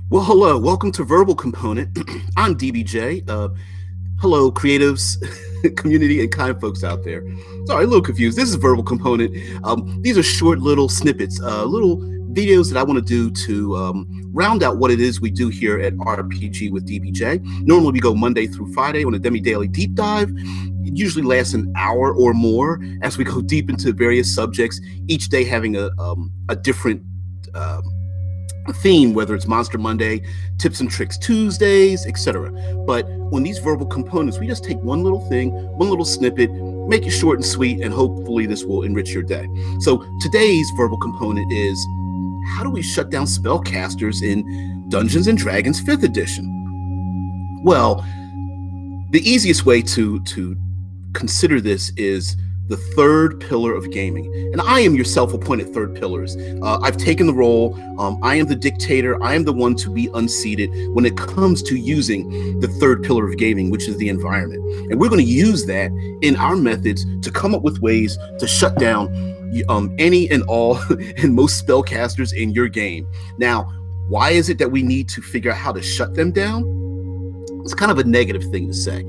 Well, hello. Welcome to Verbal Component. I'm DBJ. Hello, creatives, community, and kind folks out there. Sorry, a little confused. This is Verbal Component. These are short little snippets, little videos that I want to do to round out what it is we do here at RPG with DBJ. Normally, we go Monday through Friday on a demi-daily deep dive. It usually lasts an hour or more as we go deep into various subjects, each day having a different theme, whether it's Monster Monday, Tips and Tricks Tuesdays, etc. But on these verbal components, we just take one little thing, one little snippet, make it short and sweet, and hopefully this will enrich your day. So today's verbal component is, how do we shut down spellcasters in Dungeons and Dragons 5th edition? Well, the easiest way to consider this is the third pillar of gaming. And I am your self-appointed third pillars. I've taken the role. I am the dictator. I am the one to be unseated when it comes to using the third pillar of gaming, which is the environment. And we're going to use that in our methods to come up with ways to shut down any and all and most spellcasters in your game. Now, why is it that we need to figure out how to shut them down? It's kind of a negative thing to say.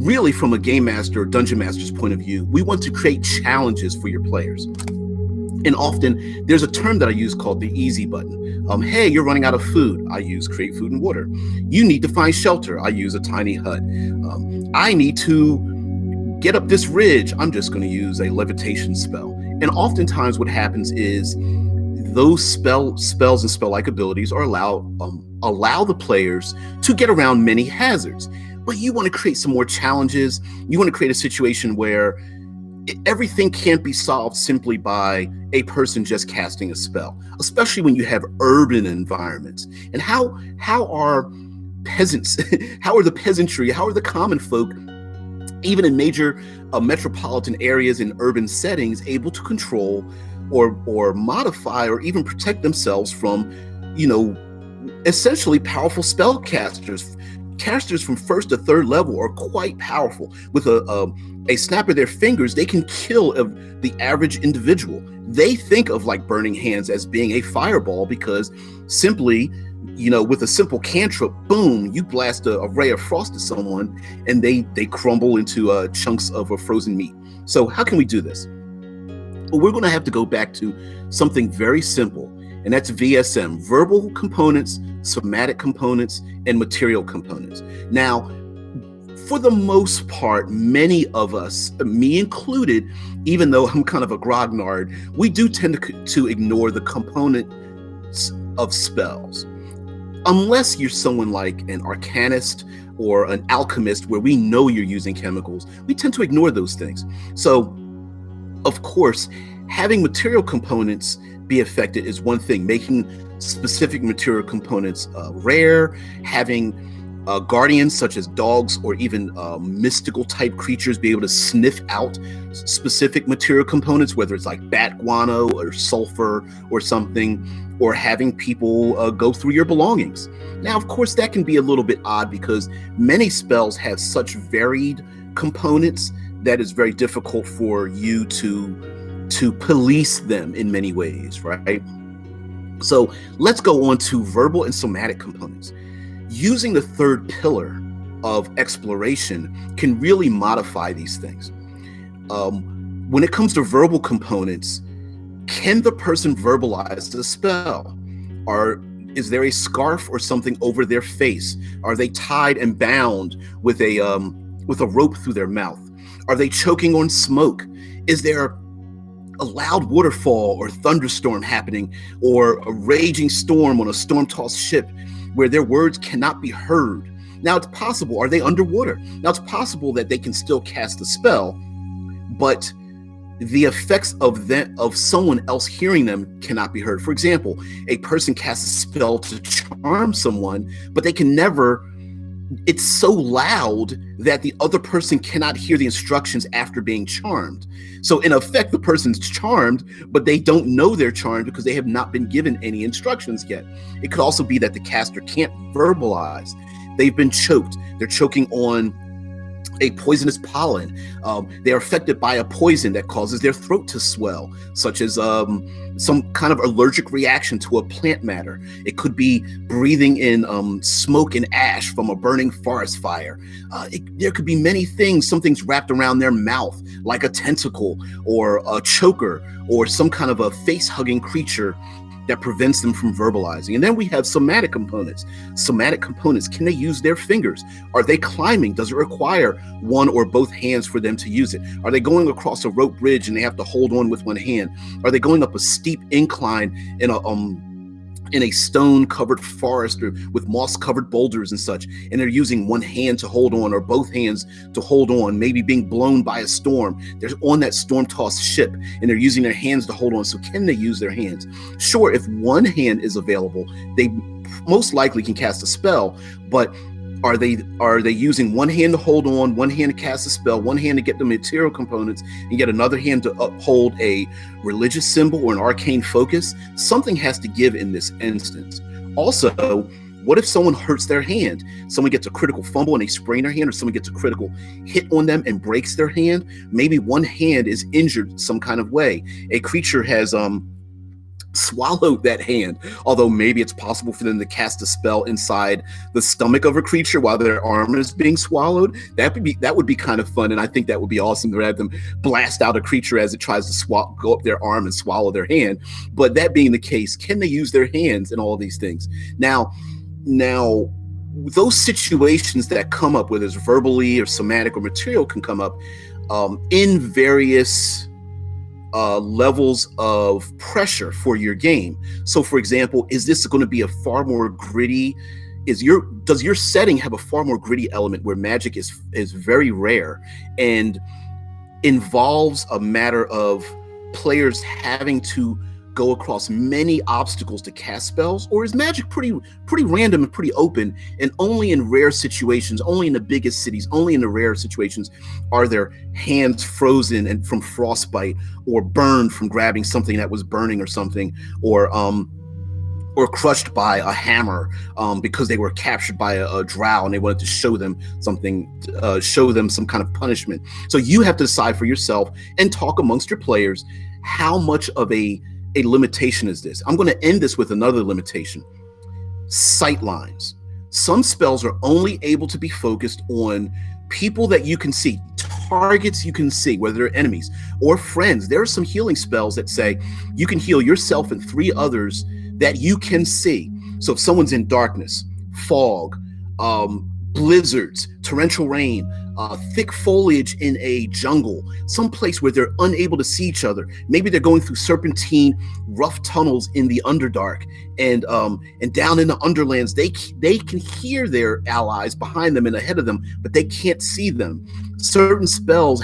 Really, from a game master or dungeon master's point of view, we want to create challenges for your players. And often there's a term that I use called the easy button. Hey, you're running out of food. I use create food and water. You need to find shelter. I use a tiny hut. I need to get up this ridge. I'm just going to use a levitation spell. And oftentimes what happens is those spells and spell-like abilities are allow the players to get around many hazards. But you want to create some more challenges. You want to create a situation where everything can't be solved simply by a person just casting a spell, especially when you have urban environments. And how are peasants, how are the peasantry, how are the common folk, even in major metropolitan areas in urban settings, able to control or modify or even protect themselves from, essentially powerful spellcasters? Casters from first to third level are quite powerful. With a snap of their fingers, they can kill the average individual. They think of like burning hands as being a fireball because simply, with a simple cantrip, boom, you blast a ray of frost to someone and they crumble into chunks of a frozen meat. So how can we do this? Well, we're going to have to go back to something very simple, and that's VSM, verbal components, somatic components, and material components. Now, for the most part, many of us, me included, even though I'm kind of a grognard, we do tend to ignore the components of spells. Unless you're someone like an arcanist or an alchemist where we know you're using chemicals, we tend to ignore those things. So, of course, having material components be affected is one thing. Making specific material components rare, having guardians such as dogs or even mystical type creatures be able to sniff out specific material components, whether it's like bat guano or sulfur or something, or having people go through your belongings. Now, of course, that can be a little bit odd because many spells have such varied components that it's very difficult for you to police them in many ways, right? So let's go on to verbal and somatic components. Using the third pillar of exploration can really modify these things. When it comes to verbal components, can the person verbalize the spell? Is there a scarf or something over their face? Are they tied and bound with a rope through their mouth? Are they choking on smoke? Is there a loud waterfall or thunderstorm happening, or a raging storm on a storm-tossed ship where their words cannot be heard? Now, it's possible. Are they underwater? Now, it's possible that they can still cast the spell, but the effects of someone else hearing them cannot be heard. For example, a person casts a spell to charm someone, but they can never. It's so loud that the other person cannot hear the instructions after being charmed. So in effect, the person's charmed, but they don't know they're charmed because they have not been given any instructions yet. It could also be that the caster can't verbalize. They've been choked. They're choking on a poisonous pollen. They are affected by a poison that causes their throat to swell, such as some kind of allergic reaction to a plant matter. It could be breathing in smoke and ash from a burning forest fire. There could be many things. Some things wrapped around their mouth, like a tentacle or a choker or some kind of a face-hugging creature that prevents them from verbalizing. And then we have somatic components. Somatic components, can they use their fingers? Are they climbing? Does it require one or both hands for them to use it? Are they going across a rope bridge and they have to hold on with one hand? Are they going up a steep incline in a stone-covered forest or with moss-covered boulders and such, and they're using one hand to hold on or both hands to hold on, maybe being blown by a storm? They're on that storm-tossed ship and they're using their hands to hold on. So can they use their hands? Sure, if one hand is available, they most likely can cast a spell, but are they using one hand to hold on, one hand to cast a spell, one hand to get the material components, and yet another hand to uphold a religious symbol or an arcane focus? Something has to give in this instance. Also, what if someone hurts their hand? Someone gets a critical fumble and they sprain their hand, or someone gets a critical hit on them and breaks their hand? Maybe one hand is injured some kind of way. A creature has swallowed that hand, although maybe it's possible for them to cast a spell inside the stomach of a creature while their arm is being swallowed. That would be kind of fun, and I think that would be awesome to have them blast out a creature as it tries to go up their arm and swallow their hand. But that being the case, can they use their hands in all of these things? Now those situations that come up, whether it's verbally or somatic or material, can come up in various levels of pressure for your game. So for example, is this going to be a far more gritty, does your setting have a far more gritty element where magic is very rare and involves a matter of players having to go across many obstacles to cast spells? Or is magic pretty random and pretty open, and only in rare situations, only in the biggest cities, only in the rare situations are their hands frozen and from frostbite, or burned from grabbing something that was burning or something, or crushed by a hammer because they were captured by a drow and they wanted to show them something, show them some kind of punishment. So you have to decide for yourself and talk amongst your players, how much of a limitation is this? I'm going to end this with another limitation. Sight lines. Some spells are only able to be focused on people that you can see, targets you can see, whether they're enemies or friends. There are some healing spells that say you can heal yourself and 3 others that you can see. So if someone's in darkness, fog, blizzards, torrential rain, thick foliage in a jungle, some place where they're unable to see each other. Maybe they're going through serpentine, rough tunnels in the Underdark, and down in the Underlands, they can hear their allies behind them and ahead of them, but they can't see them. Certain spells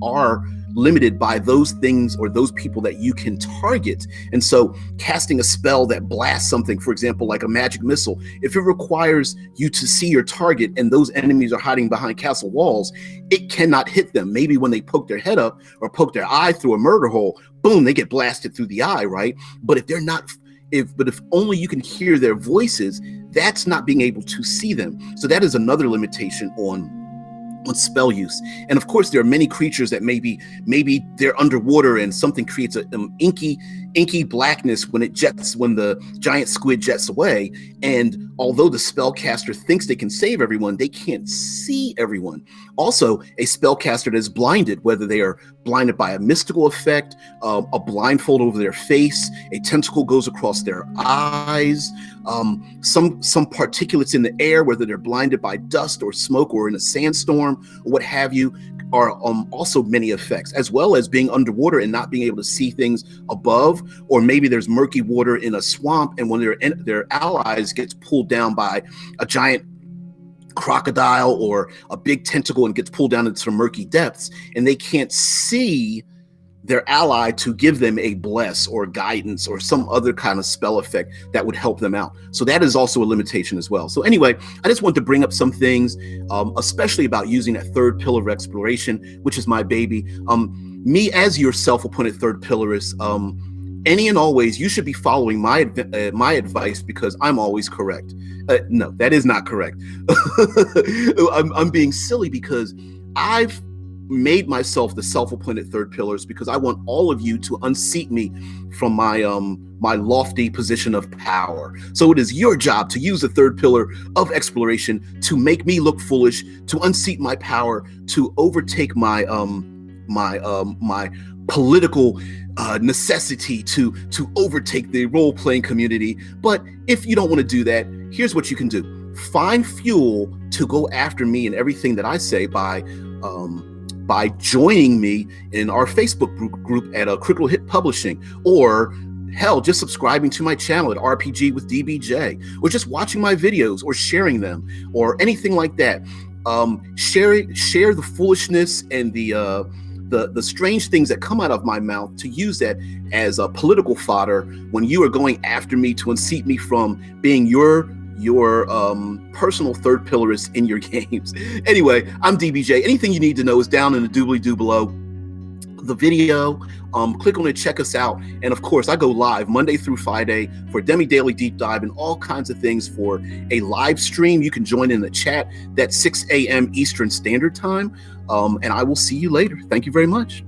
are limited by those things or those people that you can target. And so casting a spell that blasts something, for example, like a magic missile, if it requires you to see your target and those enemies are hiding behind castle walls, it cannot hit them. Maybe when they poke their head up or poke their eye through a murder hole, boom, they get blasted through the eye, right? But if only you can hear their voices, that's not being able to see them. So that is another limitation on spell use. And of course, there are many creatures that maybe they're underwater and something creates an inky blackness when the giant squid jets away. And although the spellcaster thinks they can save everyone, they can't see everyone. Also, a spellcaster that is blinded, whether they are blinded by a mystical effect, a blindfold over their face, a tentacle goes across their eyes, some particulates in the air, whether they're blinded by dust or smoke or in a sandstorm or what have you, are also many effects, as well as being underwater and not being able to see things above, or maybe there's murky water in a swamp, and when their allies gets pulled down by a giant crocodile or a big tentacle and gets pulled down into some murky depths, and they can't see their ally to give them a bless or guidance or some other kind of spell effect that would help them out. So that is also a limitation as well. So anyway, I just want to bring up some things, especially about using that third pillar of exploration, which is my baby. Me as your self-appointed third pillarist, any and always, you should be following my advice because I'm always correct. No, that is not correct. I'm being silly because I've made myself the self-appointed third pillars because I want all of you to unseat me from my lofty position of power. So it is your job to use the third pillar of exploration to make me look foolish, to unseat my power, to overtake my political necessity to overtake the role-playing community. But if you don't want to do that, here's what you can do. Find fuel to go after me and everything that I say by joining me in our Facebook group at Critical Hit Publishing, or hell, just subscribing to my channel at RPG with DBJ, or just watching my videos or sharing them or anything like that. Share the foolishness and the strange things that come out of my mouth, to use that as a political fodder when you are going after me to unseat me from being your personal third pillarist in your games. Anyway, I'm DBJ. Anything you need to know is down in the doobly-doo below the video. Click on it, check us out. And of course, I go live Monday through Friday for demi-daily deep dive and all kinds of things for a live stream. You can join in the chat. That's 6 a.m. Eastern Standard Time. And I will see you later. Thank you very much.